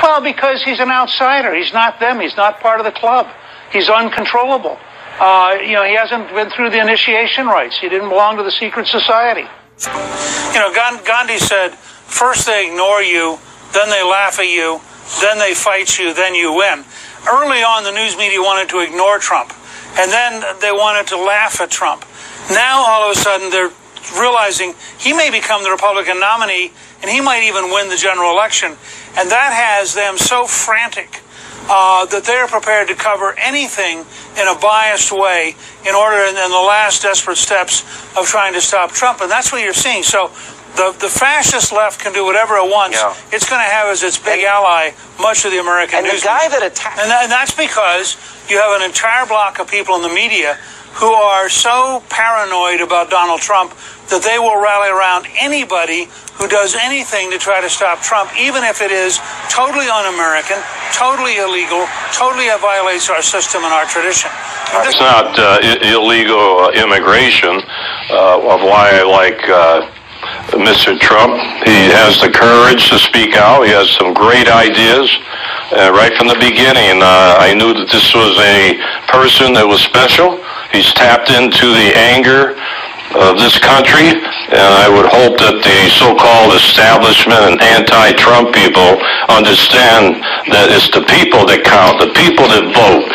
Well, because he's an outsider. He's not them. He's not part of the club. He's uncontrollable. He hasn't been through the initiation rites. He didn't belong to the secret society. Gandhi said, first they ignore you, then they laugh at you, then they fight you, then you win. Early on, the news media wanted to ignore Trump, and then they wanted to laugh at Trump. Now, all of a sudden, they're realizing he may become the Republican nominee, and he might even win the general election. And that has them so frantic that they're prepared to cover anything in a biased way in order, in the last desperate steps of trying to stop Trump. And that's what you're seeing. So the fascist left can do whatever it wants. Yeah. It's going to have as its big ally much of the American news. And the guy that attacked... And that's because you have an entire block of people in the media who are so paranoid about Donald Trump that they will rally around anybody who does anything to try to stop Trump, even if it is totally un-American, totally illegal, totally violates our system and our tradition. It's not illegal immigration, of why I like Mr. Trump. He has the courage to speak out. He has some great ideas. Right from the beginning, I knew that this was a person that was special. He's tapped into the anger of this country, and I would hope that the so-called establishment and anti-Trump people understand that it's the people that count, the people that vote.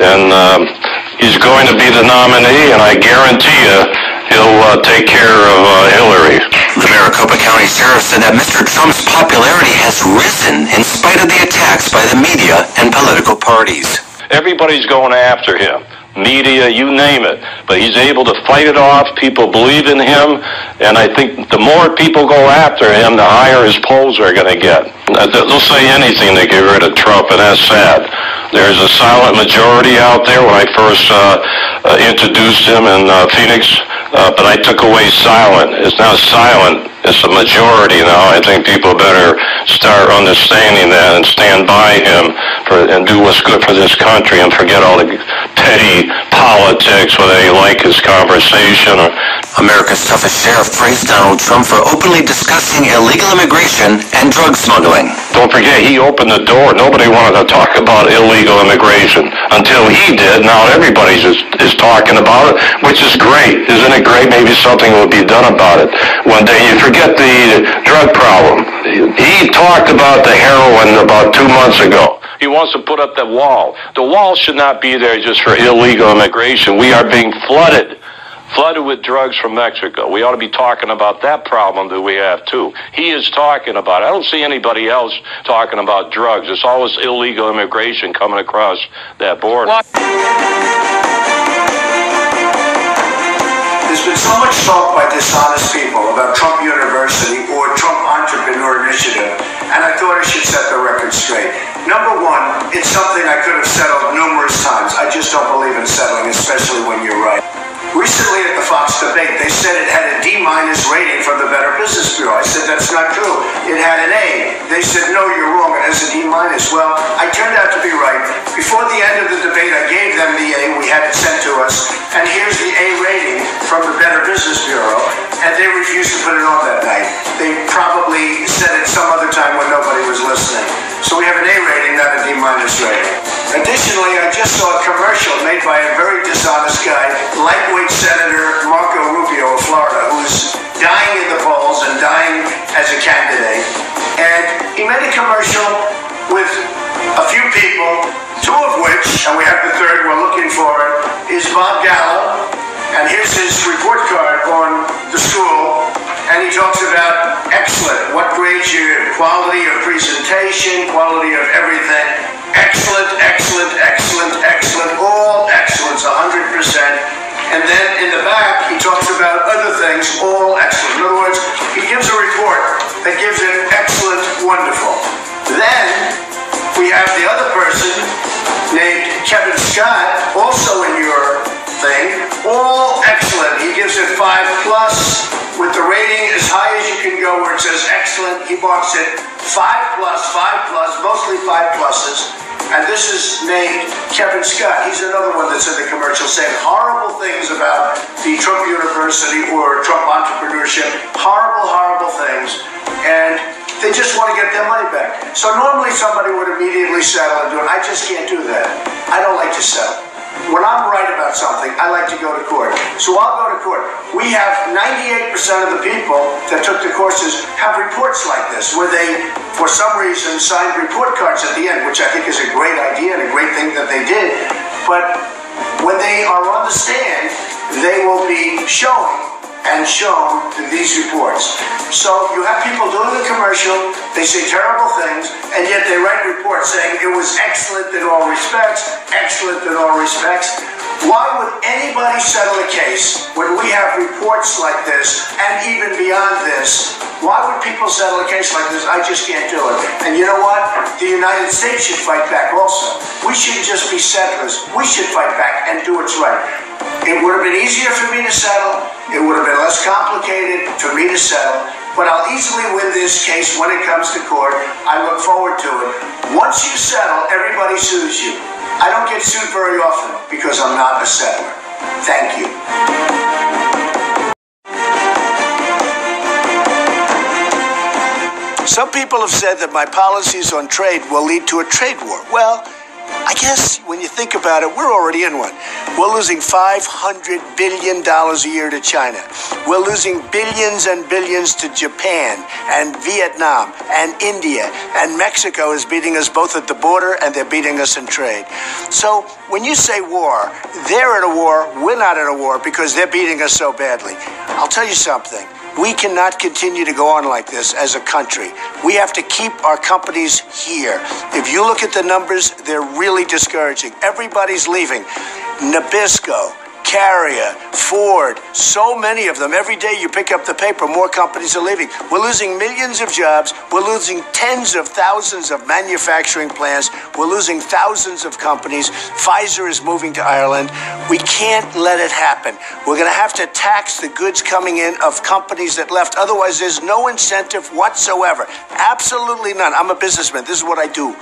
And he's going to be the nominee, and I guarantee you he'll take care of Hillary. The Maricopa County Sheriff said that Mr. Trump's popularity has risen in spite of the attacks by the media and political parties. Everybody's going after him. Media, you name it. But he's able to fight it off. People believe in him. And I think the more people go after him, the higher his polls are going to get. They'll say anything to get rid of Trump, and that's sad. There's a silent majority out there when I first introduced him in Phoenix, but I took away silent. It's not silent. It's a majority now. I think people better start understanding that and stand by him and do what's good for this country and forget all the petty politics, whether they like his conversation or... America's toughest sheriff praised Donald Trump for openly discussing illegal immigration and drug smuggling. Don't forget, he opened the door. Nobody wanted to talk about illegal immigration until he did. Now everybody is talking about it, which is great. Isn't it great? Maybe something will be done about it one day. You forget the drug problem. He talked about the heroin about 2 months ago. He wants to put up the wall. The wall should not be there just for illegal immigration. We are being flooded with drugs from Mexico. We ought to be talking about that problem that we have, too. He is talking about it. I don't see anybody else talking about drugs. It's always illegal immigration coming across that border. There's been so much talk by dishonest people about Trump University or Trump Entrepreneur Initiative, and I thought I should set the record straight. Number one, it's something I could have settled numerous times. I just don't believe in settling, especially when you're right. Recently at the Fox debate, they said it had a D- rating from the Better Business Bureau. I said, that's not true. It had an A. They said, no, you're wrong. It has a D-. Well, I turned out to be right. Before the end of the debate, I gave them the A. We had it sent to us. And here's the A rating from the Better Business Bureau. And they refused to put it on that night. They probably said it some other time when nobody was listening. So we have an A rating, not a D- rating. Additionally, I just saw a commercial made by a very dishonest guy, lightweight Senator Marco Rubio of Florida, who's dying in the polls and dying as a candidate. And he made a commercial with a few people, two of which, and we have the third, we're looking for it, is Bob Gallo. And here's his report card on the school. And he talks about excellent, what grades you, quality of presentation, quality of everything. Excellent, excellent, excellent, excellent, all excellence, 100%. And then in the back, he talks about other things, all excellent. In other words, he gives a report that gives it excellent, wonderful. Then we have the other person named Kevin Scott, also in your thing, all excellent. He gives it 5+, with the rating as high as you can go, where it says excellent. He marks it 5+, 5+, mostly 5+. And this is named Kevin Scott. He's another one that's in the commercial saying horrible things about the Trump University or Trump entrepreneurship. Horrible, horrible things. And They just want to get their money back. So normally somebody would immediately settle and do it. I just can't do that. I don't like to settle. When I'm right about something, I like to go to court. So I'll go to court. We have 98% of the people that took the courses have reports like this, where they, for some reason, signed report cards at the end, which I think is a great idea and a great thing that they did. But when they are on the stand, they will be showing and shown these reports. So you have people doing the commercial, they say terrible things, and yet they write reports saying it was excellent in all respects, excellent in all respects. Why would anybody settle a case when we have reports like this, and even beyond this? Why would people settle a case like this? I just can't do it. And you know what? The United States should fight back also. We shouldn't just be settlers. We should fight back and do what's right. It would have been easier for me to settle. It would have been less complicated for me to settle. But I'll easily win this case when it comes to court. I look forward to it. Once you settle, everybody sues you. I don't get sued very often because I'm not a settler. Thank you. Some people have said that my policies on trade will lead to a trade war. Well, I guess when you think about it, we're already in one. We're losing $500 billion a year to China. We're losing billions and billions to Japan and Vietnam and India. And Mexico is beating us both at the border and they're beating us in trade. So when you say war, they're in a war, we're not in a war because they're beating us so badly. I'll tell you something. We cannot continue to go on like this as a country. We have to keep our companies here. If you look at the numbers, they're really discouraging. Everybody's leaving. Nabisco, Carrier, Ford, so many of them. Every day you pick up the paper, more companies are leaving. We're losing millions of jobs. We're losing tens of thousands of manufacturing plants. We're losing thousands of companies. Pfizer is moving to Ireland. We can't let it happen. We're going to have to tax the goods coming in of companies that left. Otherwise, there's no incentive whatsoever. Absolutely none. I'm a businessman. This is what I do.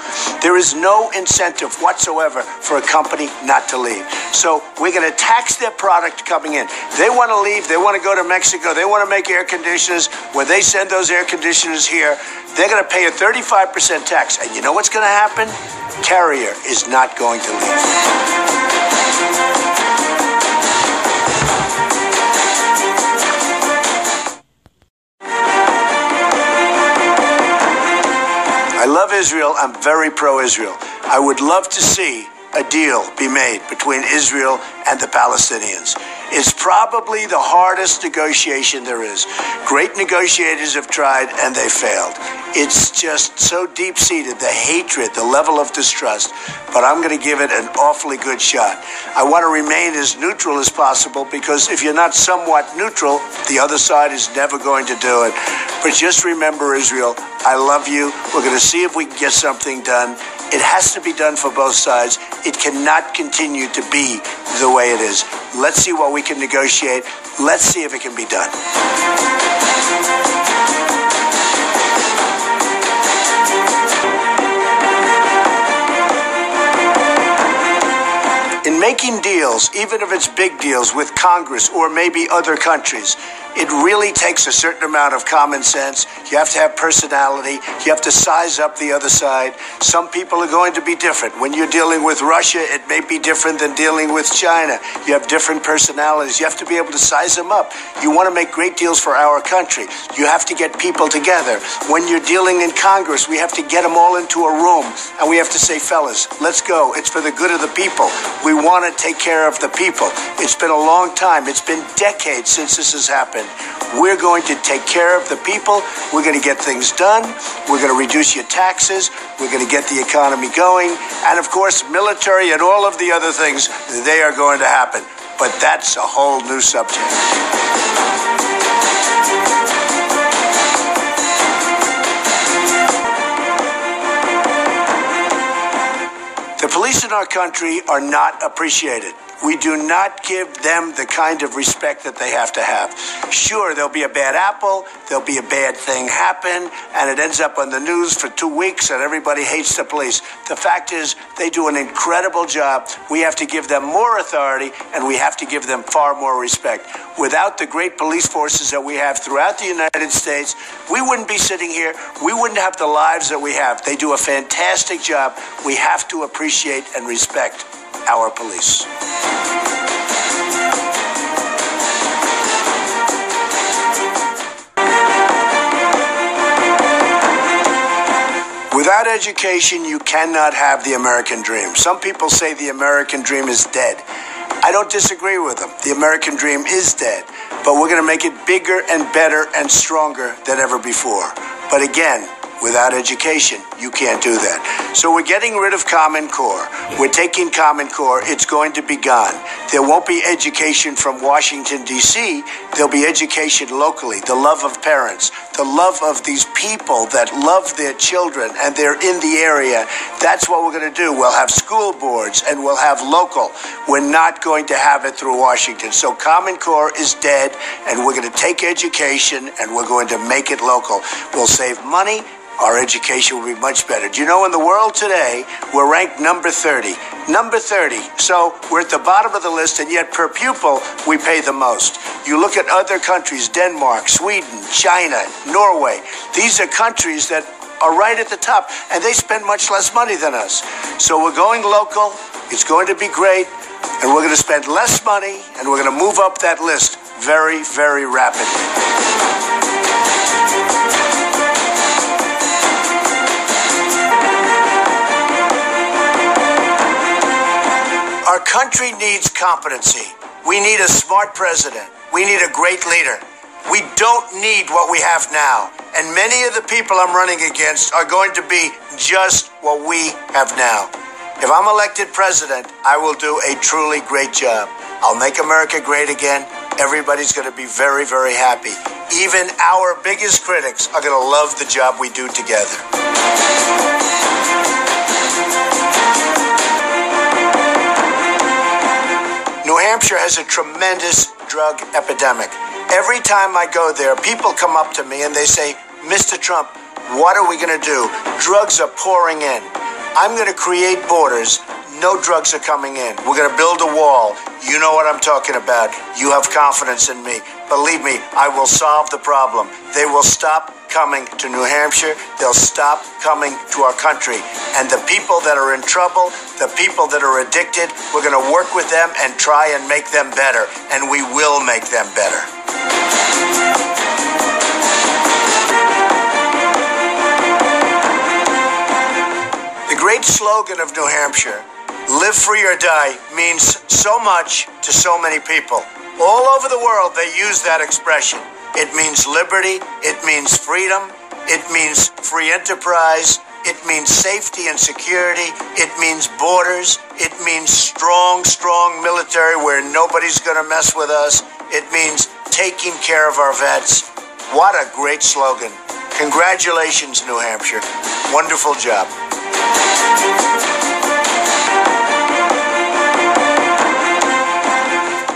There is no incentive whatsoever for a company not to leave. So we're going to tax their product coming in. They want to leave. They want to go to Mexico. They want to make air conditioners. When they send those air conditioners here, they're going to pay a 35% tax. And you know what's going to happen? Carrier is not going to leave. I love Israel. I'm very pro-Israel. I would love to see a deal be made between Israel and the Palestinians. It's probably the hardest negotiation there is. Great negotiators have tried and they failed. It's just so deep-seated, the hatred, the level of distrust. But I'm going to give it an awfully good shot. I want to remain as neutral as possible because if you're not somewhat neutral, the other side is never going to do it. But just remember, Israel, I love you. We're going to see if we can get something done. It has to be done for both sides. It cannot continue to be the way it is. Let's see what we can negotiate. Let's see if it can be done. In making deals, even if it's big deals with Congress or maybe other countries, it really takes a certain amount of common sense. You have to have personality. You have to size up the other side. Some people are going to be different. When you're dealing with Russia, it may be different than dealing with China. You have different personalities. You have to be able to size them up. You want to make great deals for our country. You have to get people together. When you're dealing in Congress, we have to get them all into a room. And we have to say, fellas, let's go. It's for the good of the people. We want to take care of the people. It's been a long time. It's been decades since this has happened. We're going to take care of the people. We're going to get things done. We're going to reduce your taxes. We're going to get the economy going. And of course, military and all of the other things, they are going to happen. But that's a whole new subject. The police in our country are not appreciated. We do not give them the kind of respect that they have to have. Sure, there'll be a bad apple, there'll be a bad thing happen, and it ends up on the news for 2 weeks and everybody hates the police. The fact is, they do an incredible job. We have to give them more authority and we have to give them far more respect. Without the great police forces that we have throughout the United States, we wouldn't be sitting here. We wouldn't have the lives that we have. They do a fantastic job. We have to appreciate and respect our police. Without education, you cannot have the American dream. Some people say the American dream is dead. I don't disagree with them. The American dream is dead, but we're going to make it bigger and better and stronger than ever before. But again, without education, you can't do that. So we're getting rid of Common Core. We're taking Common Core. It's going to be gone. There won't be education from Washington, D.C. There'll be education locally, the love of parents, the love of these people that love their children and they're in the area. That's what we're going to do. We'll have school boards and we'll have local. We're not going to have it through Washington. So Common Core is dead and we're going to take education and we're going to make it local. We'll save money. Our education will be much better. Do you know in the world today, we're ranked number 30. Number 30. So we're at the bottom of the list, and yet per pupil, we pay the most. You look at other countries, Denmark, Sweden, China, Norway. These are countries that are right at the top, and they spend much less money than us. So we're going local. It's going to be great, and we're going to spend less money, and we're going to move up that list very, very rapidly. Our country needs competency. We need a smart president. We need a great leader. We don't need what we have now. And many of the people I'm running against are going to be just what we have now. If I'm elected president, I will do a truly great job. I'll make America great again. Everybody's going to be very, very happy. Even our biggest critics are going to love the job we do together. New Hampshire has a tremendous drug epidemic. Every time I go there, people come up to me and they say, Mr. Trump, what are we going to do? Drugs are pouring in. I'm going to create borders. No drugs are coming in. We're going to build a wall. You know what I'm talking about. You have confidence in me. Believe me, I will solve the problem. They will stop coming to New Hampshire. They'll stop coming to our country. And the people that are in trouble, the people that are addicted, we're going to work with them and try and make them better. And we will make them better. The great slogan of New Hampshire, live free or die, means so much to so many people. All over the world, they use that expression. It means liberty. It means freedom. It means free enterprise. It means safety and security. It means borders. It means strong, strong military where nobody's going to mess with us. It means taking care of our vets. What a great slogan. Congratulations, New Hampshire. Wonderful job.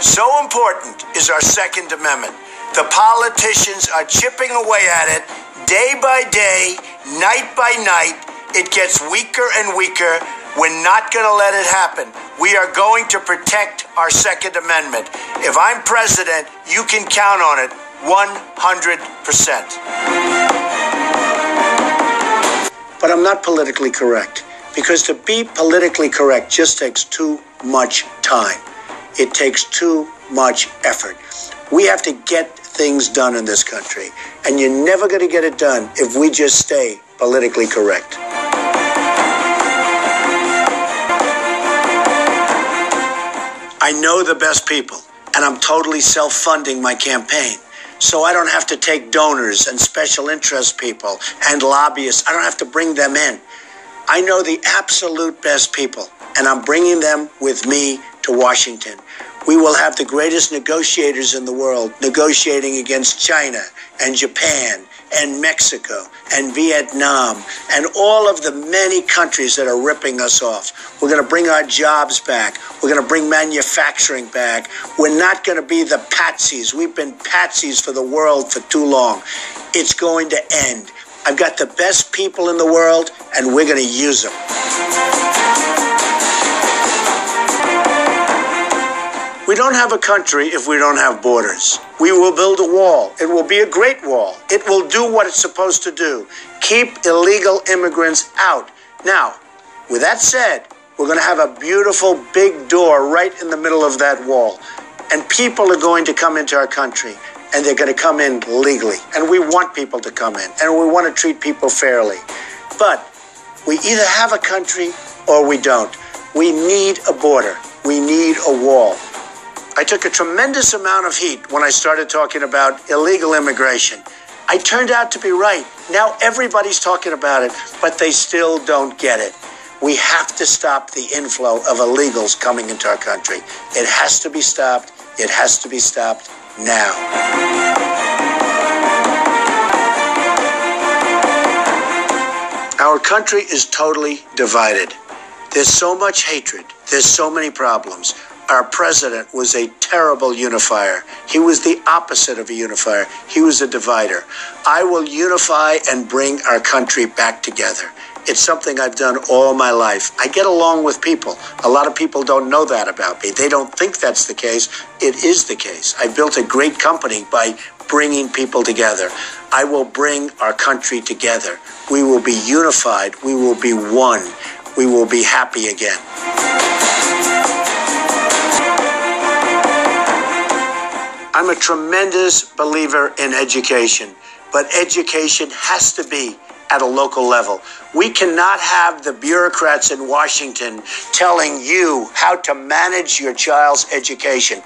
So important is our Second Amendment. The politicians are chipping away at it day by day, night by night. It gets weaker and weaker. We're not going to let it happen. We are going to protect our Second Amendment. If I'm president, you can count on it 100%. But I'm not politically correct, because to be politically correct just takes too much time. It takes too much effort. We have to get things done in this country, and you're never going to get it done if we just stay politically correct. I know the best people, and I'm totally self-funding my campaign. So I don't have to take donors and special interest people and lobbyists. I don't have to bring them in. I know the absolute best people, and I'm bringing them with me to Washington. We will have the greatest negotiators in the world negotiating against China and Japan and Mexico and Vietnam and all of the many countries that are ripping us off. We're going to bring our jobs back. We're going to bring manufacturing back. We're not going to be the patsies. We've been patsies for the world for too long. It's going to end. I've got the best people in the world, and we're going to use them. We don't have a country if we don't have borders. We will build a wall. It will be a great wall. It will do what it's supposed to do. Keep illegal immigrants out. Now, with that said, we're going to have a beautiful big door right in the middle of that wall. And people are going to come into our country, and they're going to come in legally. And we want people to come in, and we want to treat people fairly. But we either have a country or we don't. We need a border. We need a wall. I took a tremendous amount of heat when I started talking about illegal immigration. I turned out to be right. Now everybody's talking about it, but they still don't get it. We have to stop the inflow of illegals coming into our country. It has to be stopped. It has to be stopped now. Our country is totally divided. There's so much hatred. There's so many problems. Our president was a terrible unifier. He was the opposite of a unifier. He was a divider. I will unify and bring our country back together. It's something I've done all my life. I get along with people. A lot of people don't know that about me. They don't think that's the case. It is the case. I built a great company by bringing people together. I will bring our country together. We will be unified. We will be one. We will be happy again. I'm a tremendous believer in education, but education has to be at a local level. We cannot have the bureaucrats in Washington telling you how to manage your child's education.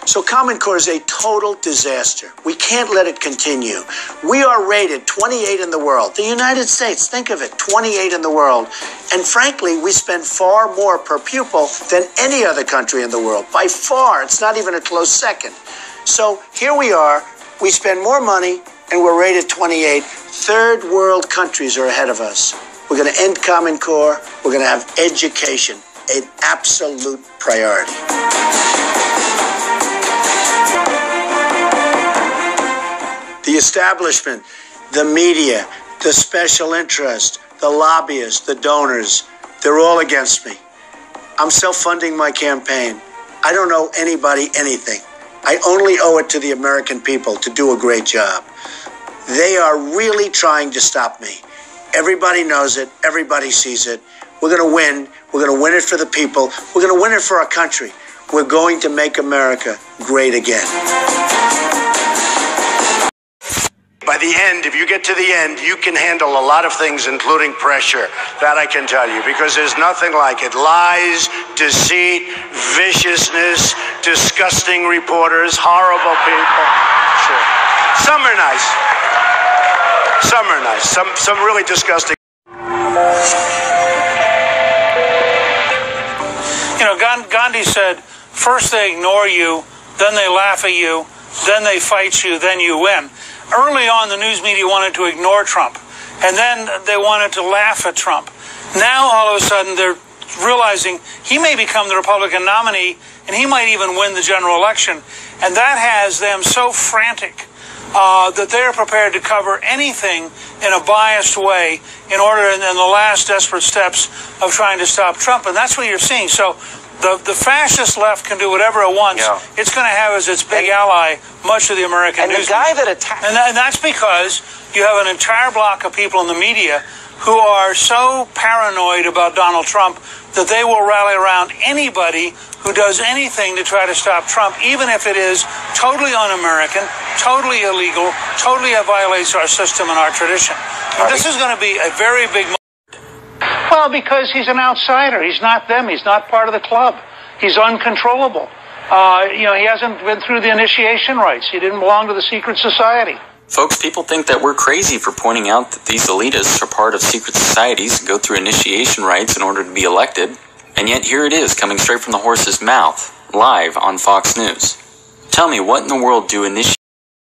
So Common Core is a total disaster. We can't let it continue. We are rated 28 in the world. The United States, think of it, 28 in the world. And frankly, we spend far more per pupil than any other country in the world. By far, it's not even a close second. So here we are, we spend more money, and we're rated 28. Third world countries are ahead of us. We're going to end Common Core. We're going to have education, an absolute priority. The establishment, the media, the special interest, the lobbyists, the donors, they're all against me. I'm self-funding my campaign. I don't owe anybody anything. I only owe it to the American people to do a great job. They are really trying to stop me. Everybody knows it. Everybody sees it. We're going to win. We're going to win it for the people. We're going to win it for our country. We're going to make America great again. By the end, if you get to the end, you can handle a lot of things, including pressure. That I can tell you, because there's nothing like it. Lies, deceit, viciousness, disgusting reporters, horrible people. Sure. Some are nice. Some are nice. Some really disgusting. You know, Gandhi said, first they ignore you, then they laugh at you, then they fight you, then you win. Early on, the news media wanted to ignore Trump, and then they wanted to laugh at Trump. Now, all of a sudden, they're realizing he may become the Republican nominee, and he might even win the general election. And that has them so frantic that they're prepared to cover anything in a biased way in order, in the last desperate steps of trying to stop Trump. And that's what you're seeing. So the fascist left can do whatever it wants. Yeah. It's going to have as its big ally much of the American news. And the guy that attacked... And that's because you have an entire block of people in the media who are so paranoid about Donald Trump that they will rally around anybody who does anything to try to stop Trump, even if it is totally un-American, totally illegal, totally violates our system and our tradition. And this is going to be a very big moment. Well, because he's an outsider. He's not them. He's not part of the club. He's uncontrollable. He hasn't been through the initiation rites. He didn't belong to the secret society. Folks, people think that we're crazy for pointing out that these elitists are part of secret societies and go through initiation rites in order to be elected. And yet here it is, coming straight from the horse's mouth, live on Fox News. Tell me, what in the world do initiation